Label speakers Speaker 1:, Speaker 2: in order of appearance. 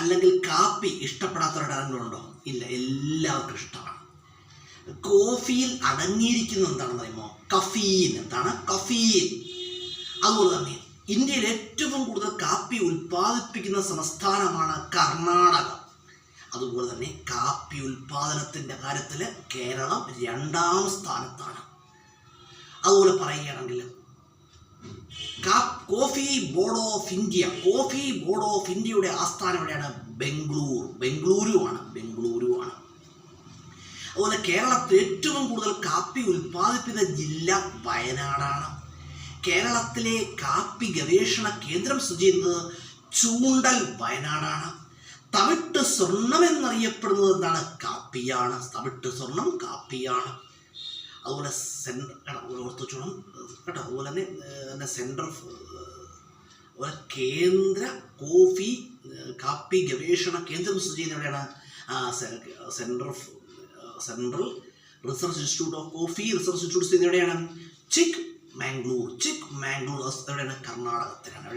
Speaker 1: അല്ലെങ്കിൽ കാപ്പി ഇഷ്ടപ്പെടാത്തവരുണ്ടോ? ഇല്ല, എല്ലാവർക്കും ഇഷ്ടമാണ്. കോഫിയിൽ അടങ്ങിയിരിക്കുന്ന എന്താണെന്ന് അറിയുമോ? കഫീൻ. എന്താണ് കഫീൻ? അതുപോലെ തന്നെ ഇന്ത്യയിൽ ഏറ്റവും കൂടുതൽ കാപ്പി ഉൽപ്പാദിപ്പിക്കുന്ന സംസ്ഥാനമാണ് കർണാടക. അതുപോലെ തന്നെ കാപ്പി ഉൽപാദനത്തിൻ്റെ കാര്യത്തിൽ കേരളം 2ാം സ്ഥാനത്താണ്. അതുപോലെ പറയുകയാണെങ്കിൽ കോഫി ബോർഡ് ഓഫ് ഇന്ത്യയുടെ ആസ്ഥാനം എവിടെയാണ്? ബംഗളൂരുവാണ്. അതുപോലെ കേരളത്തിൽ ഏറ്റവും കൂടുതൽ കാപ്പി ഉൽപ്പാദിപ്പിക്കുന്ന ജില്ല വയനാടാണ്. കേരളത്തിലെ കാപ്പി ഗവേഷണ കേന്ദ്രം സ്ഥിതി ചെയ്യുന്നത് ചൂണ്ടൽ, വയനാടാണ്. തവിട്ട് സ്വർണം എന്നറിയപ്പെടുന്നത് എന്താണ്? കാപ്പിയാണ്. തവിട്ട് സ്വർണം കാപ്പിയാണ്. അതുപോലെ ഓർത്ത് വെച്ചോണം കേട്ടോ. അതുപോലെ തന്നെ കേന്ദ്ര കാപ്പി ഗവേഷണ കേന്ദ്രം സ്ഥിതി ചെയ്യുന്ന എവിടെയാണ്? Central research institute of coffee research institute സ്ഥിതി എവിടെയാണ്? ചിക്ക് മാംഗ്ലൂർ. എവിടെയാണ്? കർണാടകത്തിലാണ്.